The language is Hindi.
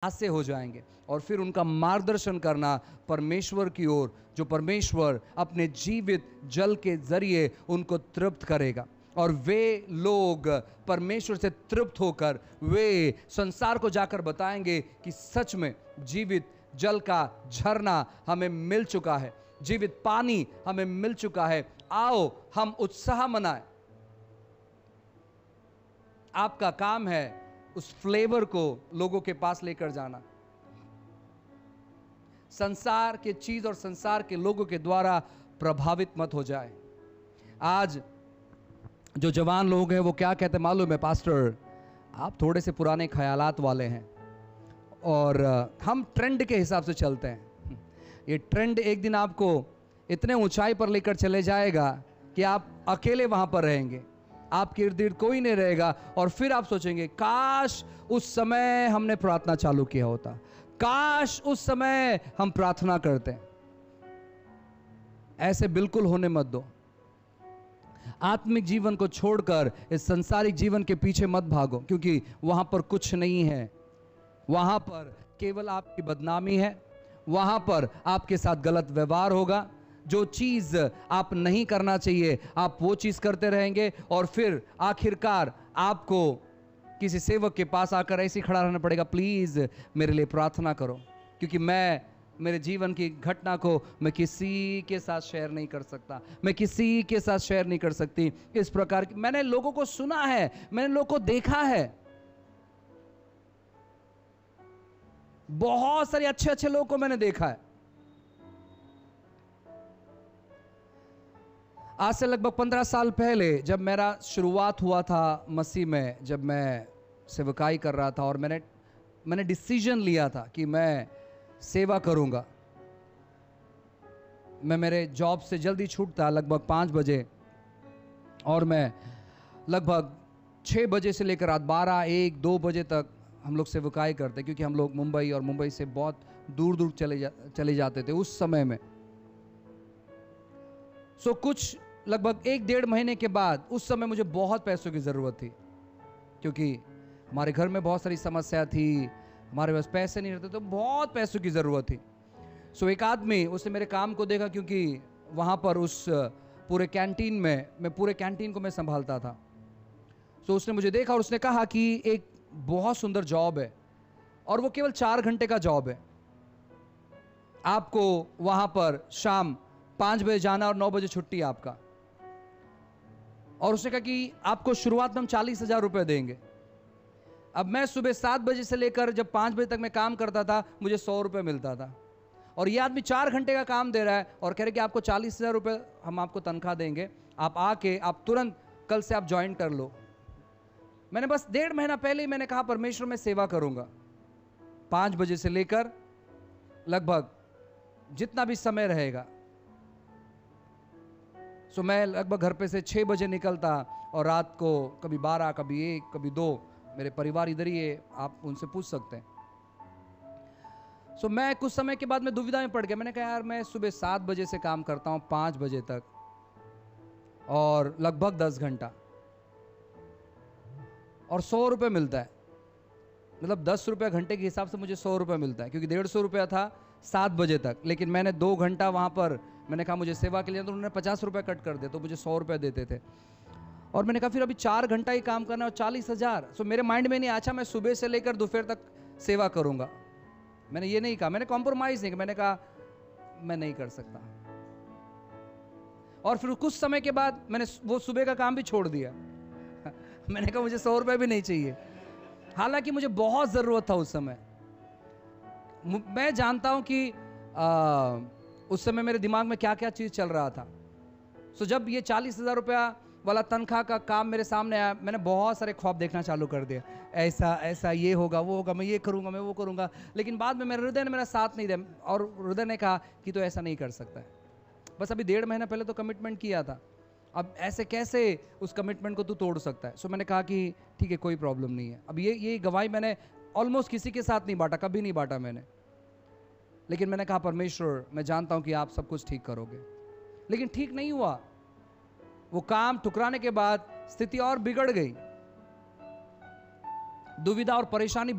से हो जाएंगे और फिर उनका मार्गदर्शन करना परमेश्वर की ओर, जो परमेश्वर अपने जीवित जल के जरिए उनको तृप्त करेगा। और वे लोग परमेश्वर से तृप्त होकर वे संसार को जाकर बताएंगे कि सच में जीवित जल का झरना हमें मिल चुका है, जीवित पानी हमें मिल चुका है, आओ हम उत्साह मनाएं। आपका काम है उस फ्लेवर को लोगों के पास लेकर जाना। संसार के चीज और संसार के लोगों के द्वारा प्रभावित मत हो जाए। आज जो जवान लोग हैं वो क्या कहते हैं मालूम है, पास्टर आप थोड़े से पुराने ख्यालात वाले हैं और हम ट्रेंड के हिसाब से चलते हैं। ये ट्रेंड एक दिन आपको इतने ऊंचाई पर लेकर चले जाएगा कि आप अकेले वहां पर रहेंगे, आपके इर्द गिर्द कोई नहीं रहेगा और फिर आप सोचेंगे काश उस समय हमने प्रार्थना चालू किया होता, काश उस समय हम प्रार्थना करते। ऐसे बिल्कुल होने मत दो। आत्मिक जीवन को छोड़कर इस संसारिक जीवन के पीछे मत भागो, क्योंकि वहां पर कुछ नहीं है। वहां पर केवल आपकी बदनामी है, वहां पर आपके साथ गलत व्यवहार होगा। जो चीज आप नहीं करना चाहिए आप वो चीज करते रहेंगे और फिर आखिरकार आपको किसी सेवक के पास आकर ऐसे खड़ा रहना पड़ेगा, प्लीज मेरे लिए प्रार्थना करो, क्योंकि मैं मेरे जीवन की घटना को मैं किसी के साथ शेयर नहीं कर सकता, मैं किसी के साथ शेयर नहीं कर सकती। इस प्रकार की मैंने लोगों को सुना है, मैंने लोगों को देखा है, बहुत सारे अच्छे अच्छे लोगों को मैंने देखा है। आज से लगभग 15 साल पहले जब मेरा शुरुआत हुआ था मसीह में, जब मैं सेवकाई कर रहा था और मैंने डिसीजन लिया था कि मैं सेवा करूंगा। मैं मेरे जॉब से जल्दी छूटता लगभग 5 बजे और मैं लगभग 6 बजे से लेकर रात 12, 1, 2 बजे तक हम लोग सेवकाई करते, क्योंकि हम लोग मुंबई और मुंबई से बहुत दूर दूर चले जाते थे उस समय में। सो कुछ लगभग 1-1.5 महीने के बाद, उस समय मुझे बहुत पैसों की ज़रूरत थी, क्योंकि हमारे घर में बहुत सारी समस्या थी, हमारे पास पैसे नहीं रहते, तो बहुत पैसों की ज़रूरत थी। सो एक आदमी, उसने मेरे काम को देखा, क्योंकि वहाँ पर उस पूरे कैंटीन में मैं पूरे कैंटीन को मैं संभालता था। सो उसने मुझे देखा और उसने कहा कि एक बहुत सुंदर जॉब है और वो केवल 4 घंटे का जॉब है। आपको वहाँ पर शाम 5 बजे जाना और 9 बजे छुट्टी आपका। और उसने कहा कि आपको शुरुआत में हम 40,000 रुपये देंगे। अब मैं सुबह 7 बजे से लेकर जब 5 बजे तक मैं काम करता था, मुझे 100 रुपये मिलता था, और ये आदमी 4 घंटे का काम दे रहा है और कह रहे कि आपको 40,000 रुपये हम आपको तनख्वाह देंगे, आप आके आप तुरंत कल से आप ज्वाइन कर लो। मैंने बस 1.5 महीना पहले ही मैंने कहा परमेश्वर में सेवा करूंगा, 5 बजे से लेकर लगभग जितना भी समय रहेगा। सो मैं लगभग घर पे से 6 बजे निकलता और रात को कभी 12, कभी 1, कभी 2, मेरे परिवार इधर ही है, आप उनसे पूछ सकते हैं। सो मैं कुछ समय के बाद मैं दुविधा में पड़ गया। मैंने कहा यार मैं सुबह 7 बजे से काम करता हूँ 5 बजे तक और लगभग 10 घंटा और 100 रुपये मिलता है, मतलब 10 रुपये घंटे के हिसाब से मुझे 100 रुपये मिलता है, क्योंकि 150 रुपया था 7 बजे तक। लेकिन मैंने 2 घंटा वहाँ पर मैंने कहा मुझे सेवा के लिए, तो उन्होंने 50 रुपये कट कर दिया, तो मुझे 100 रुपये देते थे। और मैंने कहा फिर अभी 4 घंटा ही काम करना और 40,000। सो मेरे माइंड में नहीं, अच्छा मैं सुबह से लेकर दोपहर तक सेवा करूँगा। मैंने ये नहीं कहा, मैंने कॉम्प्रोमाइज़ नहीं किया, मैंने कहा मैं नहीं कर सकता। और फिर कुछ समय के बाद मैंने वो सुबह का काम भी छोड़ दिया। मैंने कहा मुझे 100 रुपये भी नहीं चाहिए, हालांकि मुझे बहुत ज़रूरत था उस समय। मैं जानता हूं कि उस समय मेरे दिमाग में क्या क्या चीज़ चल रहा था। सो जब ये 40,000 रुपया वाला तनख्वाह का काम मेरे सामने आया, मैंने बहुत सारे ख्वाब देखना चालू कर दिया, ऐसा ऐसा ये होगा वो होगा, मैं ये करूँगा मैं वो करूँगा। लेकिन बाद में मेरे हृदय ने मेरा साथ नहीं दिया और हृदय ने कहा कि तो ऐसा नहीं कर सकता है। बस अभी 1.5 महीना पहले तो कमिटमेंट किया था, अब ऐसे कैसे उस कमिटमेंट को तू तोड़ सकता है। सो मैंने कहा कि ठीक है कोई प्रॉब्लम नहीं है। अब ये गवाही मैंने ऑलमोस्ट किसी के साथ नहीं बांटा, कभी नहीं बांटा मैंने। लेकिन मैंने कहा परमेश्वर मैं जानता हूं कि आप सब कुछ ठीक करोगे। लेकिन ठीक नहीं हुआ। वो काम ठुकराने के बाद स्थिति और बिगड़ गई, दुविधा और परेशानी